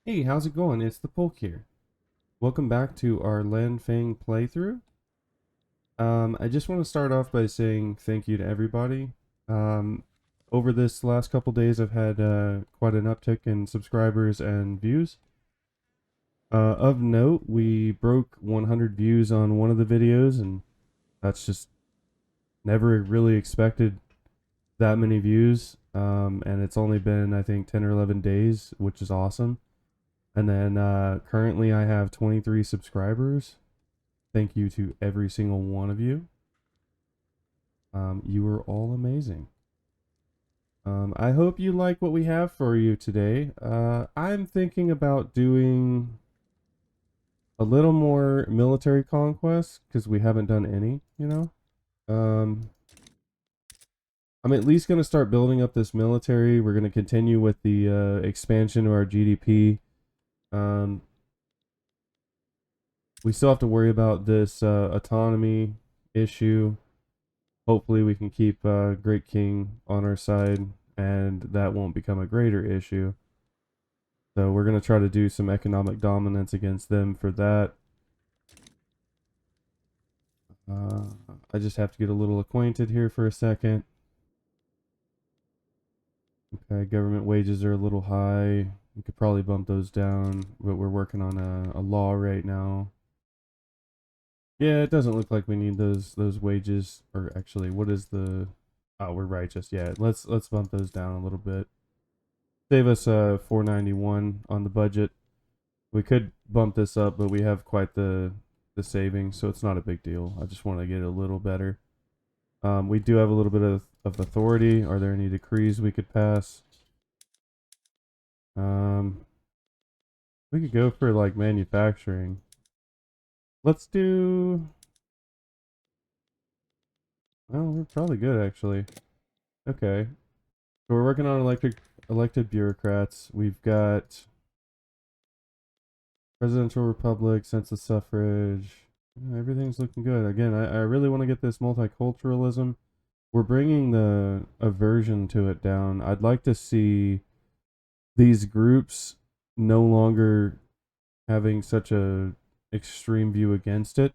Hey, how's it going? It's the Polk here. Welcome back to our Fang playthrough. I just want to start off by saying thank you to everybody. Um, Over this last couple days, I've had quite an uptick in subscribers and views. Of note, we broke 100 views on one of the videos, and that's just never really expected that many views. And it's only been, I think, 10 or 11 days, which is awesome. And then currently I have 23 subscribers. Thank you to every single one of you. You are all amazing. I hope you like what we have for you today. I'm thinking about doing a little more military conquest because we haven't done any. Um, I'm at least going to start building up this military. We're going to continue with the expansion of our GDP. Um, we still have to worry about this autonomy issue. Hopefully we can keep Great King on our side and that won't become a greater issue. So we're going to try to do some economic dominance against them for that. Uh, I just have to get a little acquainted here for a second. Okay, government wages are a little high. We could probably bump those down, but we're working on a law right now. Yeah, it doesn't look like we need those wages. Or actually, what is the? Oh, we're righteous. Yeah, let's bump those down a little bit. Save us 491 on the budget. We could bump this up, but we have quite the savings, so it's not a big deal. I just want to get it a little better. We do have a little bit of authority. Are there any decrees we could pass? Um, we could go for like manufacturing. Let's do. Well, we're probably good actually. Okay, so we're working on elected bureaucrats. We've got presidential republic, census suffrage. Everything's looking good. Again, I really want to get this multiculturalism. We're bringing the aversion to it down. I'd like to see these groups no longer having such a extreme view against it.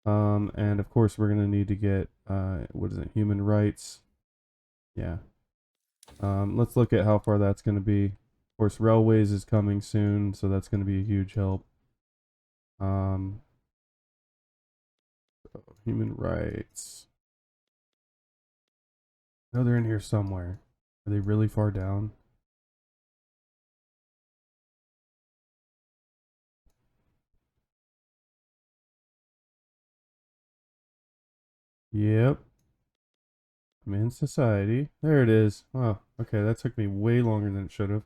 And of course, we're gonna need to get what is it? Human rights. Yeah. Let's look at how far that's gonna be. Of course, railways is coming soon, so that's gonna be a huge help. Um, Human rights. No, they're in here somewhere. Are they really far down? Yep. I'm in society. There it is. Oh, okay. That took me way longer than it should have.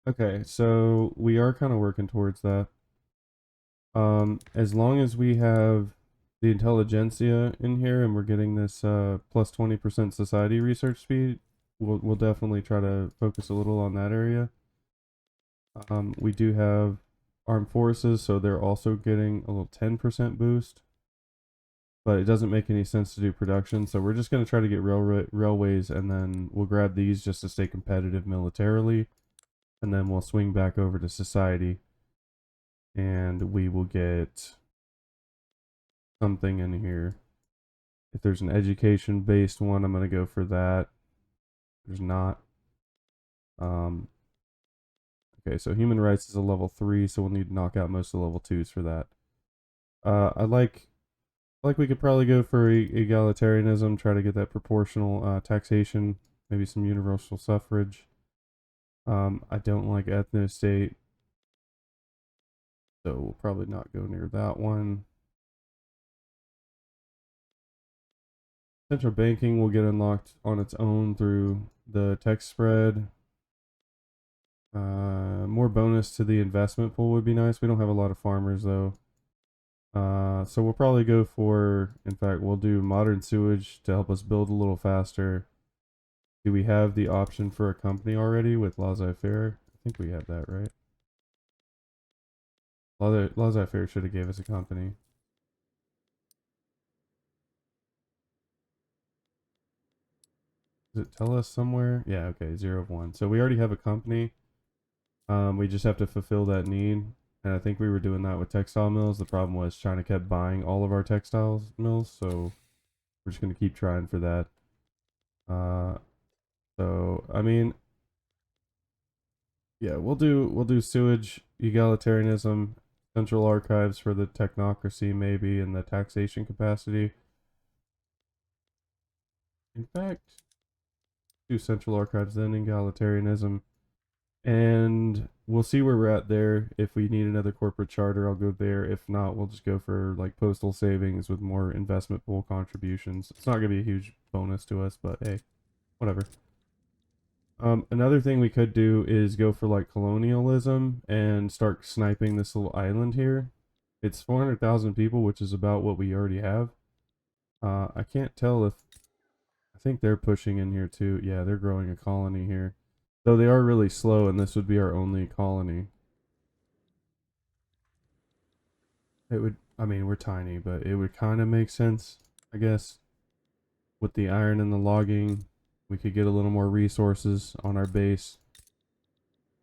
Okay, so we are kind of working towards that. As long as we have the intelligentsia in here and we're getting this plus 20% society research speed, we'll definitely try to focus a little on that area. We do have armed forces, so they're also getting a little 10% boost, but it doesn't make any sense to do production. So we're just going to try to get railways, and then we'll grab these just to stay competitive militarily, and then we'll swing back over to society, and we will get something in here. If there's an education based one, I'm going to go for that. There's not. Um, okay, so human rights is a level 3, so we'll need to knock out most of the level 2s for that. I like we could probably go for egalitarianism, try to get that proportional taxation, maybe some universal suffrage. I don't like ethno-state, so we'll probably not go near that one. Central banking will get unlocked on its own through the tech spread. More bonus to the investment pool would be nice. We don't have a lot of farmers though. So we'll probably go for, in fact, we'll do modern sewage to help us build a little faster. Do we have the option for a company already with laissez-faire? I think we have that, right? Laissez-faire should have gave us a company. Does it tell us somewhere? Yeah, okay, 0 of 1. So we already have a company. We just have to fulfill that need. And I think we were doing that with textile mills. The problem was China kept buying all of our textiles mills, so we're just gonna keep trying for that. Uh, so I mean, yeah, we'll do sewage, egalitarianism, central archives for the technocracy maybe, and the taxation capacity. In fact, do central archives then egalitarianism, and we'll see where we're at there. If we need another corporate charter, I'll go there. If not, we'll just go for like postal savings with more investment pool contributions. It's not gonna be a huge bonus to us, but hey, whatever. Another thing we could do is go for like colonialism and start sniping this little island here. It's 400,000 people, which is about what we already have. I can't tell if I think they're pushing in here too. Yeah, they're growing a colony here. Though they are really slow, and this would be our only colony. It would, I mean, we're tiny, but it would kind of make sense, I guess. With the iron and the logging, we could get a little more resources on our base.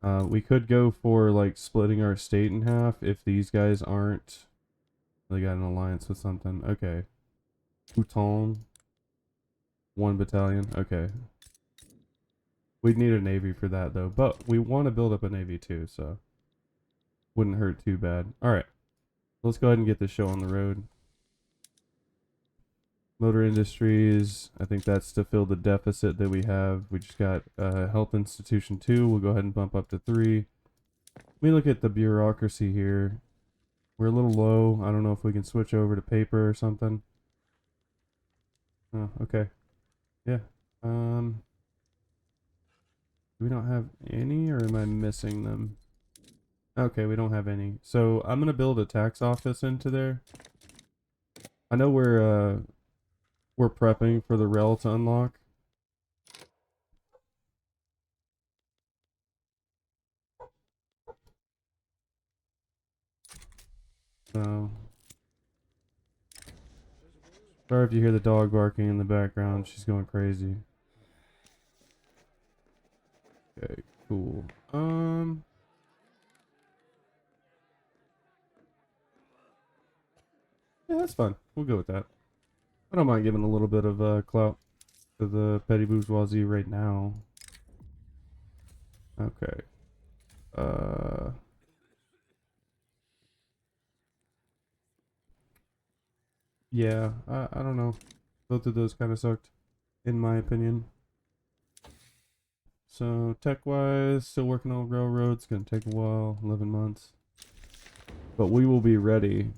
We could go for like splitting our state in half if these guys aren't. They got an alliance with something. Okay. Bhutan. 1 battalion. Okay. We'd need a navy for that though. But we want to build up a navy too, so wouldn't hurt too bad. Alright. Let's go ahead and get this show on the road. Motor industries. I think that's to fill the deficit that we have. We just got health institution 2. We'll go ahead and bump up to 3. Let me look at the bureaucracy here. We're a little low. I don't know if we can switch over to paper or something. Oh, okay. Yeah. We don't have any, or am I missing them? Okay, we don't have any. So I'm gonna build a tax office into there. I know we're prepping for the rel to unlock. So sorry if you hear the dog barking in the background. She's going crazy. Okay, cool. Yeah, that's fine. We'll go with that. I don't mind giving a little bit of clout to the petty bourgeoisie right now. Okay. Uh, yeah, I don't know. Both of those kind of sucked, in my opinion. So tech-wise, still working on railroads. Gonna take a while, 11 months. But we will be ready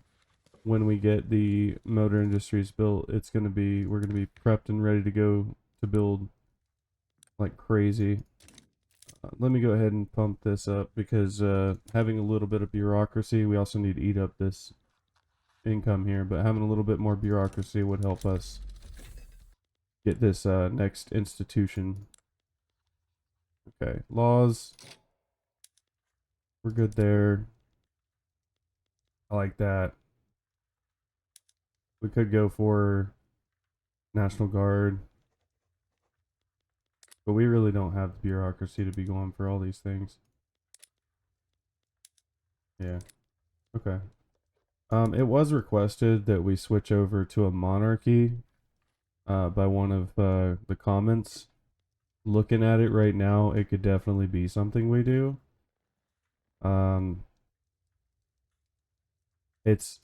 when we get the motor industries built. We're gonna be prepped and ready to go to build like crazy. Let me go ahead and pump this up because having a little bit of bureaucracy, we also need to eat up this income here, but having a little bit more bureaucracy would help us get this next institution. Okay, laws. We're good there. I like that. We could go for National Guard, but we really don't have the bureaucracy to be going for all these things. Yeah. Okay. It was requested that we switch over to a monarchy by one of the comments. Looking at it right now, it could definitely be something we do. I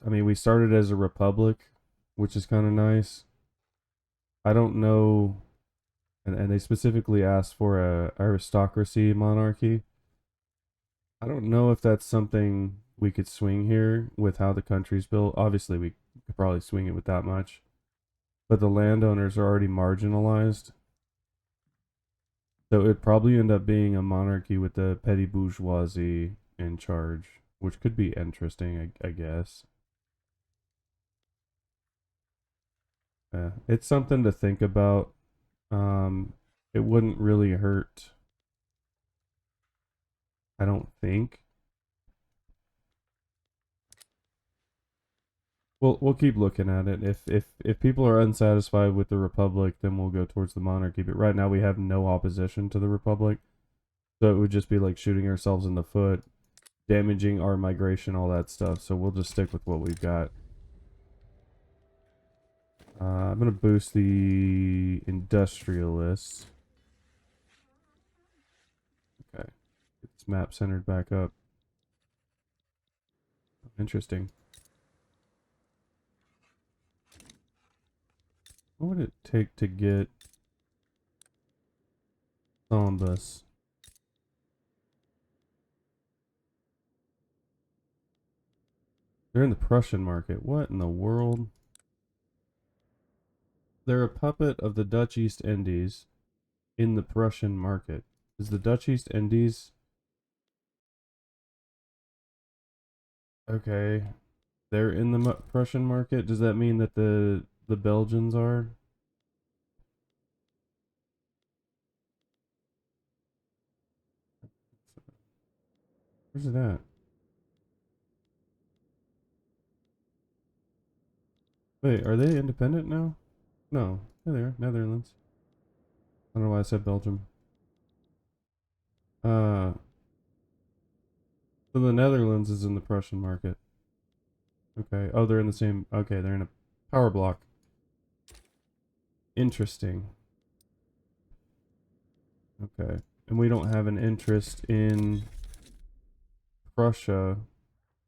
mean, we started as a republic, which is kind of nice. I don't know, and they specifically asked for a aristocracy monarchy. I don't know if that's something we could swing here with how the country's built. Obviously, we could probably swing it with that much, but the landowners are already marginalized. So it'd probably end up being a monarchy with the petty bourgeoisie in charge, which could be interesting, I guess. It's something to think about. It wouldn't really hurt, I don't think. We'll keep looking at it. If people are unsatisfied with the republic, then we'll go towards the monarchy. But right now we have no opposition to the republic. So it would just be like shooting ourselves in the foot, damaging our migration, all that stuff. So we'll just stick with what we've got. I'm going to boost the industrialists. Okay. Get this map centered back up. Interesting. What would it take to get Columbus? They're in the Prussian market. What in the world? They're a puppet of the Dutch East Indies in the Prussian market. Is the Dutch East Indies okay? They're in the Prussian market. Does that mean that the Belgians are? Where's it at? Wait, are they independent now? No, yeah, they are. Netherlands. I don't know why I said Belgium. Uh, so the Netherlands is in the Prussian market. Okay. Oh, they're in the same. Okay, they're in a power block. Interesting. Okay. And we don't have an interest in Prussia.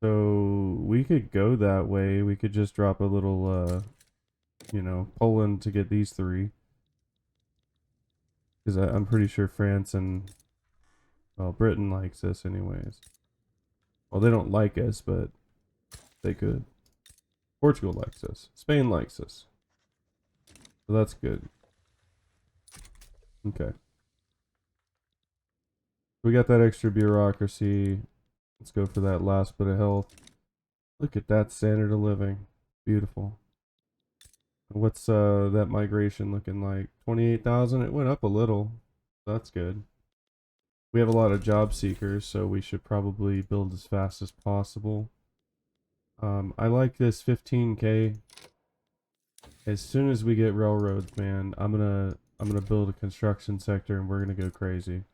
So we could go that way. We could just drop a little, Poland to get these three. Because I'm pretty sure France and, well, Britain likes us anyways. Well, they don't like us, but they could. Portugal likes us. Spain likes us. So that's good. Okay. We got that extra bureaucracy. Let's go for that last bit of health. Look at that standard of living. Beautiful. What's that migration looking like? 28,000? It went up a little. That's good. We have a lot of job seekers, so we should probably build as fast as possible. I like this 15K. As soon as we get railroads, man, I'm gonna build a construction sector and we're gonna go crazy.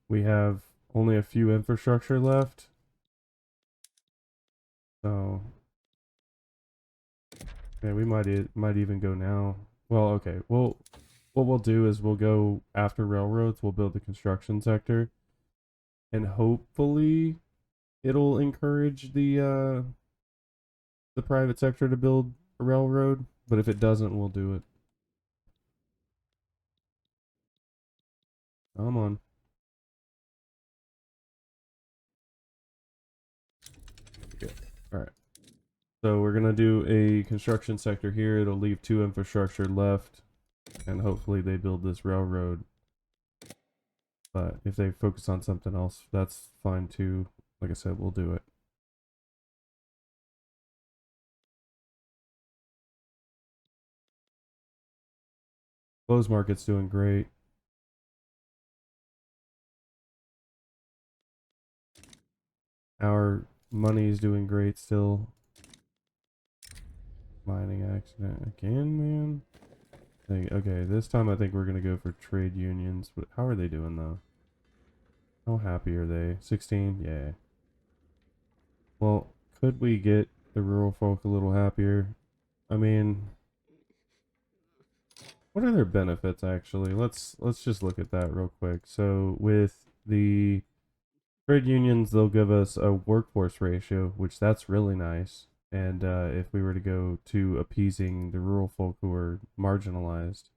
We have only a few infrastructure left. So yeah, we might even go now. Well, okay. Well, what we'll do is we'll go after railroads, we'll build the construction sector and hopefully it'll encourage the private sector to build a railroad, but if it doesn't, we'll do it. Come on. Okay. All right. So we're gonna do a construction sector here. It'll leave 2 infrastructure left, and hopefully they build this railroad. But if they focus on something else, that's fine too. Like I said, we'll do it. Clothes market's doing great. Our money's doing great still. Mining accident again, man. Okay, this time I think we're gonna go for trade unions. But how are they doing though? How happy are they? 16? Yeah. Well, could we get the rural folk a little happier? I mean, what are their benefits actually? Let's just look at that real quick. So with the trade unions, they'll give us a workforce ratio, which that's really nice. And if we were to go to appeasing the rural folk who are marginalized,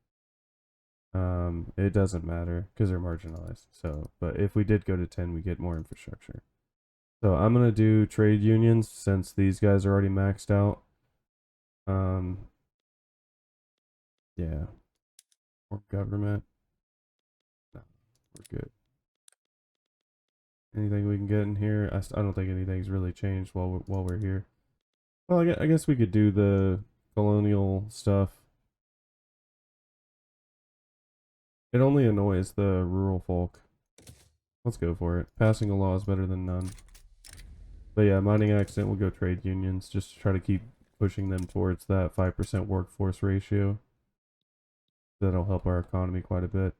it doesn't matter because they're marginalized. So, but if we did go to 10, we get more infrastructure. So I'm gonna do trade unions since these guys are already maxed out. Um, yeah, or government. No, we're good. Anything we can get in here? I don't think anything's really changed while we're here. Well, I guess we could do the colonial stuff. It only annoys the rural folk. Let's go for it. Passing a law is better than none. But yeah, mining accident will go trade unions just to try to keep pushing them towards that 5% workforce ratio. That'll help our economy quite a bit.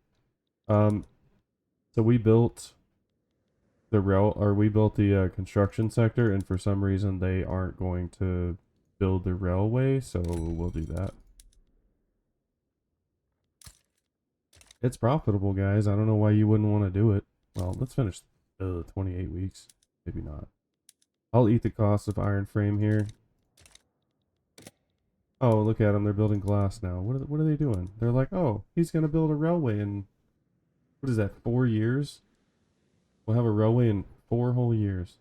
Um, So we built we built the construction sector, and for some reason they aren't going to build the railway, so we'll do that. It's profitable, guys. I don't know why you wouldn't want to do it. Well, let's finish 28 weeks. Maybe not. I'll eat the cost of iron frame here. Oh, look at them. They're building glass now. What are they doing? They're like, oh, he's going to build a railway in, what is that, 4 years? We'll have a railway in 4 whole years.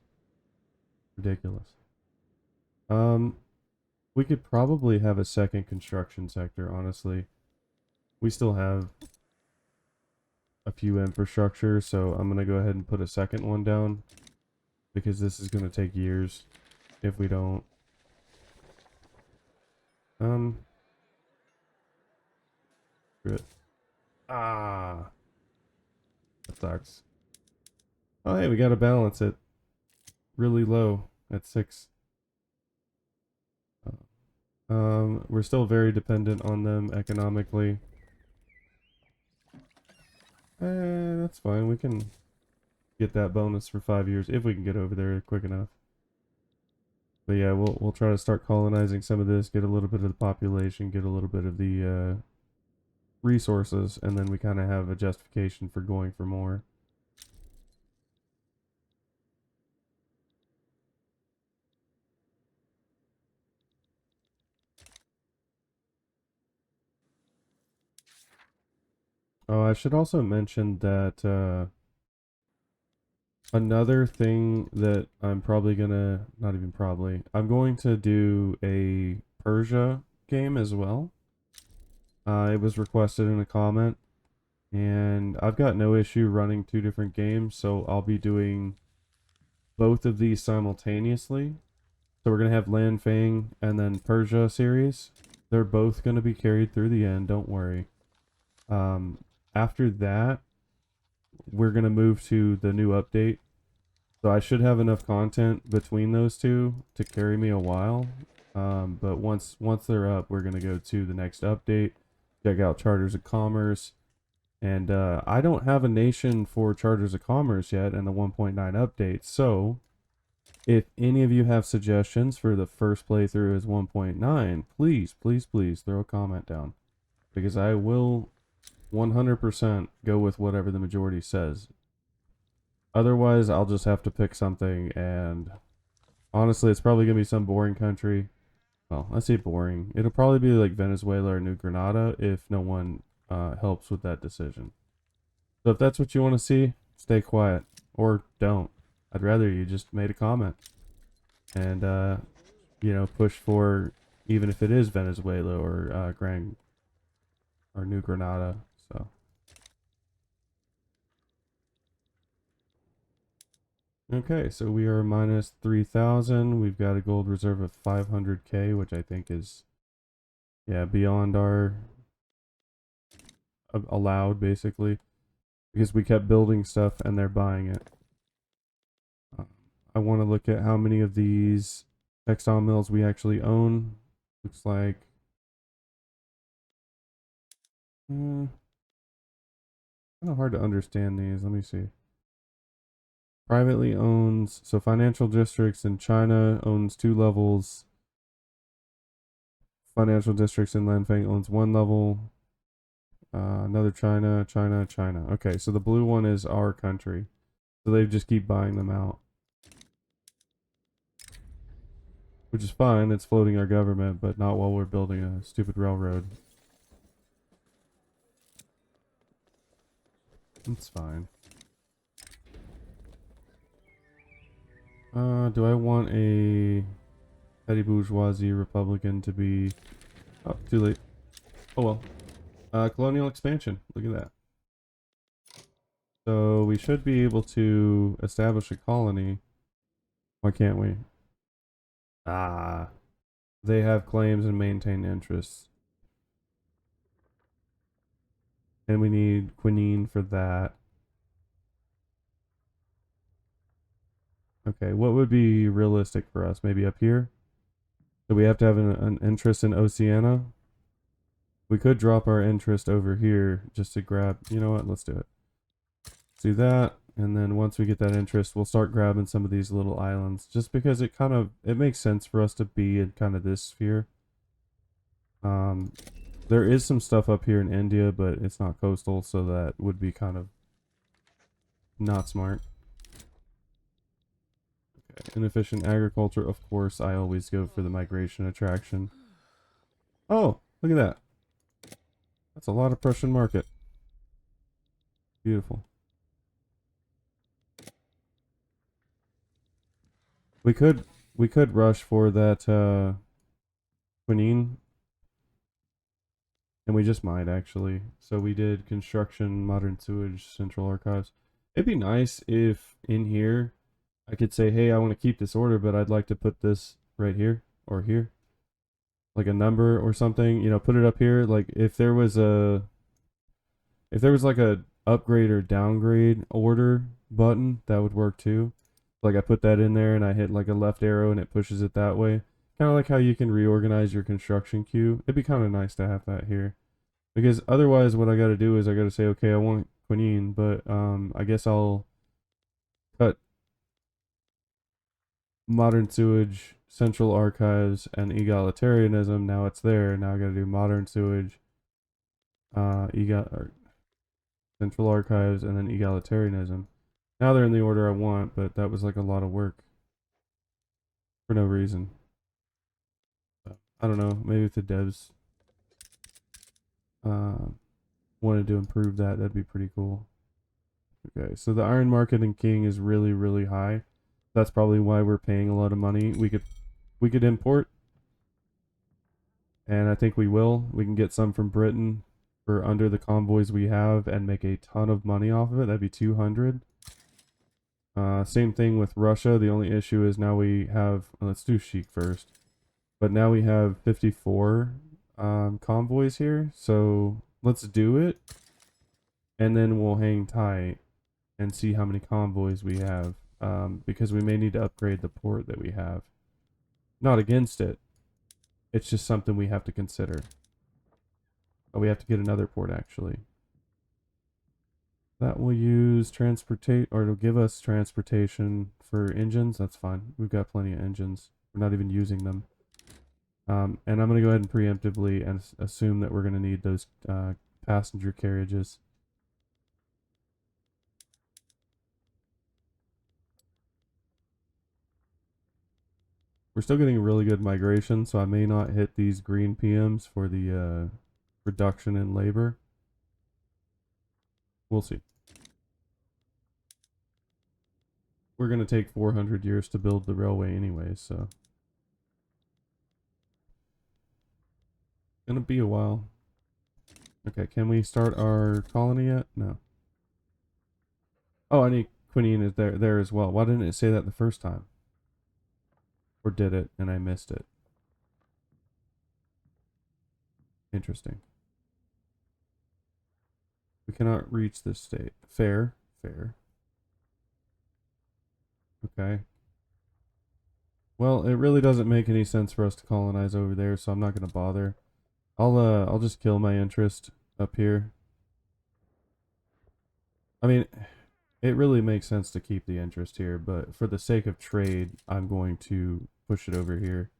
Ridiculous. We could probably have a second construction sector, honestly. We still have a few infrastructure, so I'm going to go ahead and put a second one down, because this is going to take years if we don't. Screw it. Ah, that sucks. Oh, hey, we got to balance it really low at 6. We're still very dependent on them economically. That's fine. We can get that bonus for 5 years if we can get over there quick enough. But yeah, we'll try to start colonizing some of this, get a little bit of the population, get a little bit of the resources, and then we kind of have a justification for going for more. Oh, I should also mention that another thing that I'm probably gonna, not even probably, I'm going to do a Persia game as well. It was requested in a comment, and I've got no issue running 2 different games, so I'll be doing both of these simultaneously. So we're gonna have Land Fang and then Persia series. They're both gonna be carried through the end, don't worry. After that, we're gonna move to the new update. So I should have enough content between those two to carry me a while. But once they're up, we're gonna go to the next update, check out Charters of Commerce, and I don't have a nation for Charters of Commerce yet in the 1.9 update. So if any of you have suggestions for the first playthrough as 1.9, please throw a comment down, because I will 100% go with whatever the majority says. Otherwise, I'll just have to pick something, and honestly, it's probably going to be some boring country. Well, I say boring. It'll probably be like Venezuela or New Granada if no one helps with that decision. So if that's what you want to see, stay quiet. Or don't. I'd rather you just made a comment. And, push for, even if it is Venezuela or New Granada. So. Okay, so we are minus 3,000. We've got a gold reserve of 500k, which I think is, yeah, beyond our allowed, basically, because we kept building stuff and they're buying it. I want to look at how many of these textile mills we actually own. Looks like kind of hard to understand these. Let me see. Privately owns, so financial districts in China owns 2 levels. Financial districts in Lanfang owns 1 level. Another China. Okay, so the blue one is our country. So they just keep buying them out. Which is fine, it's floating our government, but not while we're building a stupid railroad. It's fine. Do I want a petty bourgeoisie Republican to be... Oh, too late. Oh well. Colonial expansion. Look at that. So we should be able to establish a colony. Why can't we? Ah. They have claims and maintain interests. And we need quinine for that. Okay, what would be realistic for us? Maybe up here? So we have to have an interest in Oceania. We could drop our interest over here just to grab... You know what? Let's do it. do that, and then once we get that interest, we'll start grabbing some of these little islands, just because it makes sense for us to be in kind of this sphere. Um, there is some stuff up here in India, but it's not coastal, so that would be kind of not smart. Okay. Inefficient agriculture, of course, I always go for the migration attraction. Oh, look at that. That's a lot of Prussian market. Beautiful. We could we could rush for that quinine, and we just might actually. So we did construction, modern sewage, central archives. It'd be nice if in here I could say, hey, I want to keep this order, but I'd like to put this right here or here, like a number or something. You know, put it up here. Like if there was like a upgrade or downgrade order button, that would work too. Like I put that in there and I hit like a left arrow and it pushes it that way. Kind of like how you can reorganize your construction queue. It'd be kind of nice to have that here. Because otherwise what I got to do is I got to say, okay, I want quinine, but I guess I'll cut modern sewage, central archives, and egalitarianism. Now it's there. Now I got to do modern sewage, central archives, and then egalitarianism. Now they're in the order I want, but that was like a lot of work for no reason. I don't know. Maybe if the devs uh, wanted to improve that, that'd be pretty cool. Okay, so the iron market in King is really, really high. That's probably why we're paying a lot of money. We could import, and I think we will. We can get some from Britain for under the convoys we have and make a ton of money off of it. That'd be 200. Same thing with Russia. The only issue is now we have, let's do Sheik first. But now we have 54 convoys here. So let's do it. And then we'll hang tight and see how many convoys we have. Because we may need to upgrade the port that we have. Not against it. It's just something we have to consider. Oh, we have to get another port actually. That will use transportate, or it'll give us transportation for engines. That's fine. We've got plenty of engines. We're not even using them. And I'm going to go ahead and preemptively and assume that we're going to need those passenger carriages. We're still getting really good migration, so I may not hit these green PMs for the reduction in labor. We'll see. We're going to take 400 years to build the railway anyway, so. Gonna be a while. Okay, can we start our colony yet? No. Oh, I need quinine is there as well. Why didn't it say that the first time? Or did it and I missed it? Interesting. We cannot reach this state. Fair. Fair. Okay. Well, it really doesn't make any sense for us to colonize over there, so I'm not gonna bother. I'll just kill my interest up here. I mean, it really makes sense to keep the interest here, but for the sake of trade, I'm going to push it over here.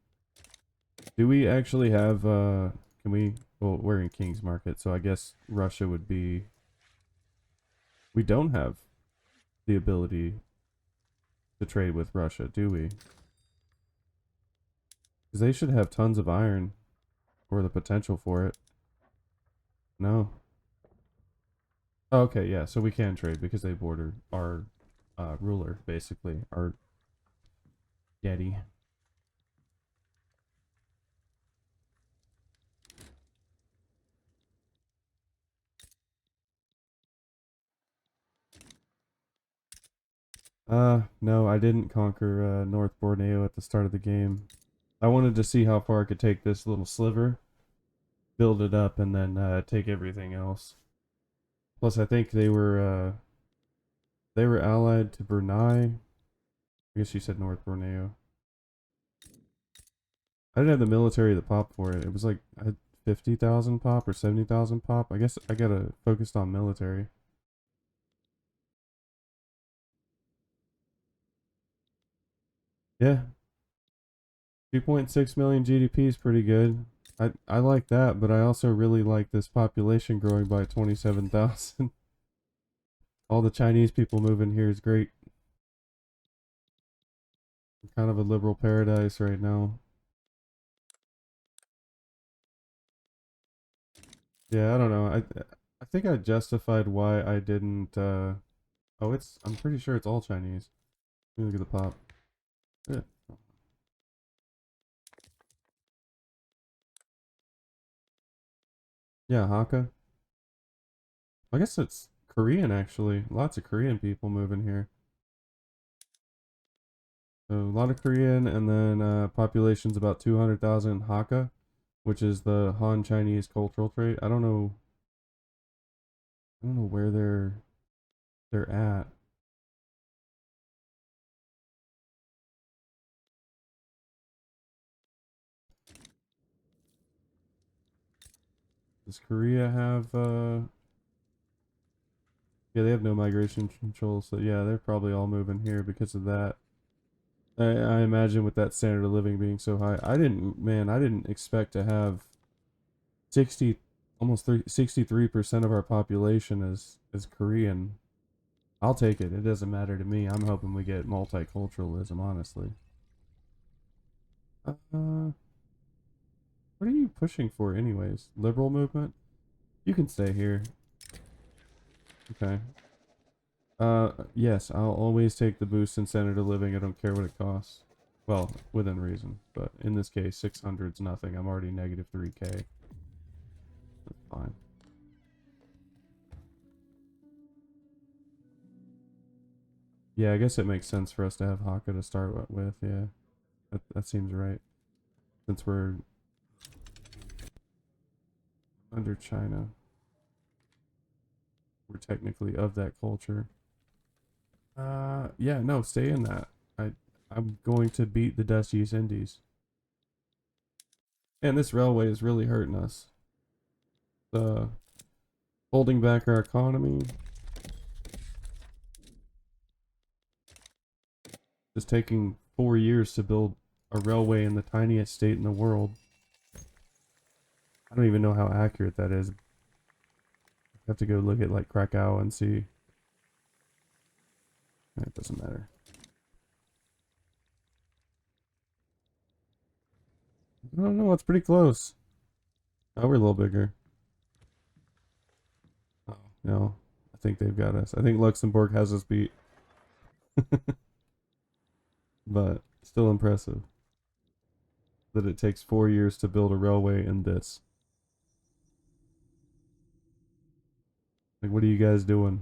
Do we actually have, can we, well, we're in King's Market, so I guess Russia would be, we don't have the ability to trade with Russia, do we? Because they should have tons of iron, or the potential for it. No. Oh, okay, yeah, so we can trade because they border our ruler, basically, our daddy. No, I didn't conquer North Borneo at the start of the game. I wanted to see how far I could take this little sliver, build it up, and then take everything else. Plus, I think they were allied to Brunei. I guess you said North Borneo. I didn't have the military that popped for it. It was like I had 50,000 pop or 70,000 pop. I guess I gotta focus on military. Yeah, 2.6 million GDP is pretty good. I like that, but I also really like this population growing by 27,000. All the Chinese people moving here is great. Kind of a liberal paradise right now. Yeah, I don't know. I think I justified why I didn't oh, I'm pretty sure it's all Chinese. Let me look at the pop. Yeah. Yeah, Hakka. I guess it's Korean actually. Lots of Korean people moving here. So a lot of Korean, and then population's about 200,000 Hakka, which is the Han Chinese cultural trait. I don't know where they're at. Does Korea have yeah, they have no migration control, so yeah, they're probably all moving here because of that. I imagine with that standard of living being so high, I didn't expect to have 60, almost 63% of our population is Korean. I'll take it. It doesn't matter to me. I'm hoping we get multiculturalism, honestly. What are you pushing for anyways? Liberal movement? You can stay here. Okay. Yes, I'll always take the boost in standard of living. I don't care what it costs. Well, within reason. But in this case, 600's nothing. I'm already negative 3K. That's fine. Yeah, I guess it makes sense for us to have Hakka to start with. Yeah, that seems right. Since we're under China, we're technically of that culture. Yeah, no, stay in that. I, I'm going to beat the Dutch East Indies. And this railway is really hurting us. The holding back our economy. It's taking 4 years to build a railway in the tiniest state in the world. I don't even know how accurate that is. I have to go look at like Krakow and see. It doesn't matter. I don't know. It's pretty close. Oh, we're a little bigger. Oh, no. I think they've got us. I think Luxembourg has us beat. But still impressive that it takes 4 years to build a railway in this. Like, what are you guys doing?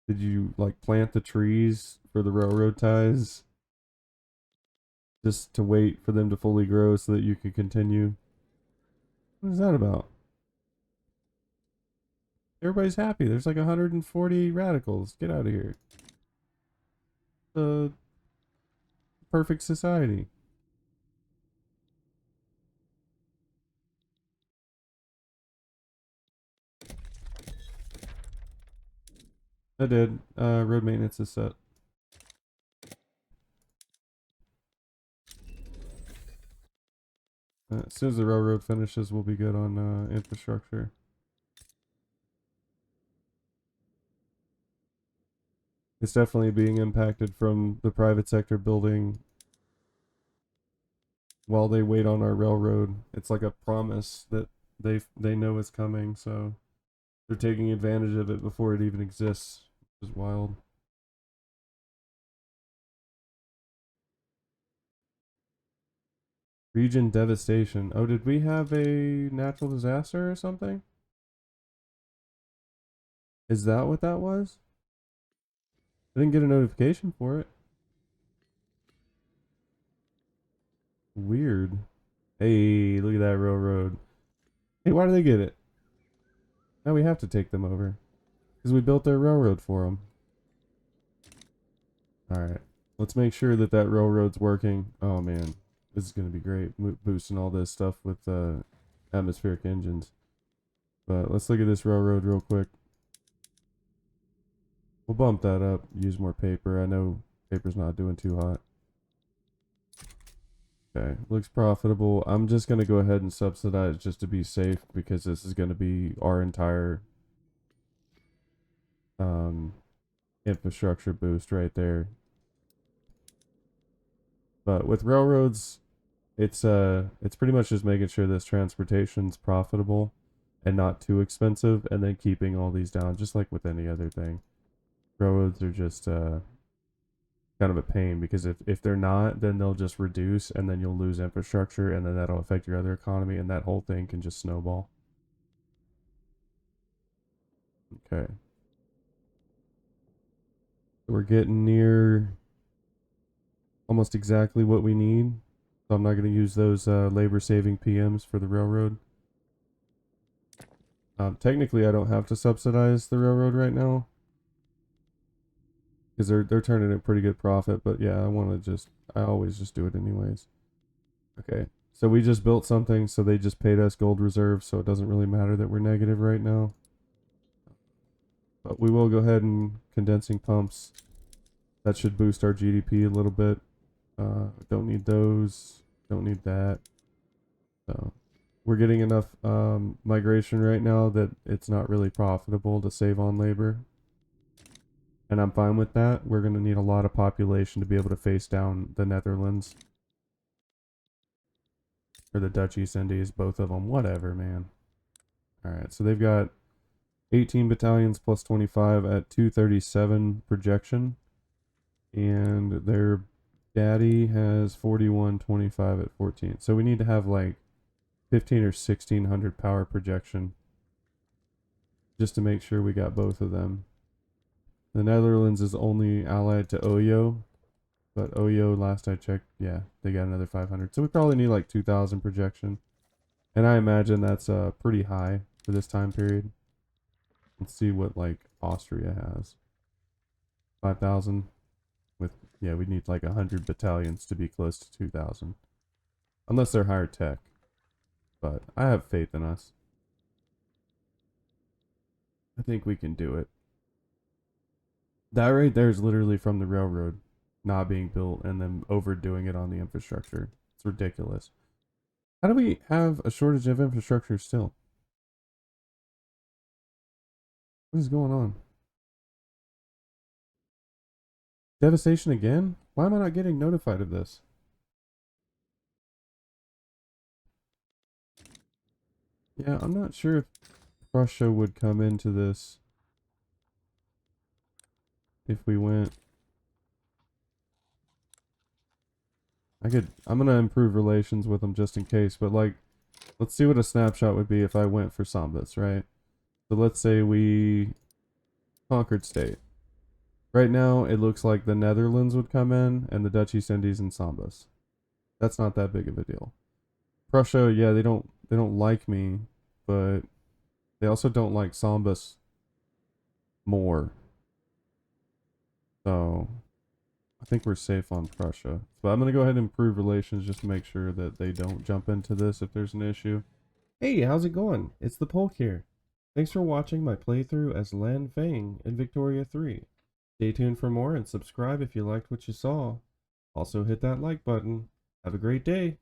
Did you like plant the trees for the railroad ties just to wait for them to fully grow so that you could continue? What is that about? Everybody's happy. There's like 140 radicals. Get out of here. The perfect society. I did. Road maintenance is set. As soon as the railroad finishes, we'll be good on infrastructure. It's definitely being impacted from the private sector building while they wait on our railroad. It's like a promise that they know is coming, so they're taking advantage of it before it even exists, which is wild. Region devastation. Oh, did we have a natural disaster or something? Is that what that was? I didn't get a notification for it. Weird. Hey, look at that railroad. Hey, why do they get it? Now we have to take them over. Because we built their railroad for them. Alright. Let's make sure that that railroad's working. Oh, man. This is going to be great. Boosting all this stuff with atmospheric engines. But let's look at this railroad real quick. We'll bump that up. Use more paper. I know Paper's not doing too hot. Okay, looks profitable. I'm just going to go ahead and subsidize just to be safe because this is going to be our entire infrastructure boost right there. But with railroads, it's pretty much just making sure this transportation's profitable and not too expensive, and then keeping all these down, just like with any other thing. Railroads are just kind of a pain because if they're not, then they'll just reduce, and then you'll lose infrastructure, and then that'll affect your other economy, and that whole thing can just snowball. Okay. We're getting near almost exactly what we need. So I'm not going to use those labor-saving PMs for the railroad. Technically, I don't have to subsidize the railroad right now because they're turning a pretty good profit. But yeah, I always just do it anyways. Okay, so we just built something, so they just paid us gold reserves, so it doesn't really matter that we're negative right now. But we will go ahead and condensing pumps. That should boost our GDP a little bit. Don't need those. Don't need that. So we're getting enough migration right now that it's not really profitable to save on labor. And I'm fine with that. We're going to need a lot of population to be able to face down the Netherlands. Or the Dutch East Indies, both of them. Whatever, man. Alright, so they've got 18 battalions plus 25 at 237 projection. And their daddy has 4125 at 14. So we need to have like 15 or 1600 power projection just to make sure we got both of them. The Netherlands is only allied to Oyo, but Oyo, last I checked, yeah, they got another 500. So we probably need like 2000 projection. And I imagine that's pretty high for this time period. Let's see what like Austria has. 5,000 with, yeah, we need like 100 battalions to be close to 2,000. Unless they're higher tech. But I have faith in us. I think we can do it. That right there is literally from the railroad not being built and then overdoing it on the infrastructure. It's ridiculous. How do we have a shortage of infrastructure still? What is going on? Devastation again? Why am I not getting notified of this? Yeah, I'm not sure if Russia would come into this if we went. I'm gonna improve relations with them just in case, but like, let's see what a snapshot would be if I went for Sambas, right? So let's say we conquered state. Right now, it looks like the Netherlands would come in and the Dutch East Indies and Sambas. That's not that big of a deal. Prussia, yeah, they don't like me, but they also don't like Sambas more. So I think we're safe on Prussia. But I'm gonna go ahead and improve relations just to make sure that they don't jump into this if there's an issue. Hey, how's it going? It's the Polk here. Thanks for watching my playthrough as Fang in Victoria 3. Stay tuned for more and subscribe if you liked what you saw. Also hit that like button. Have a great day.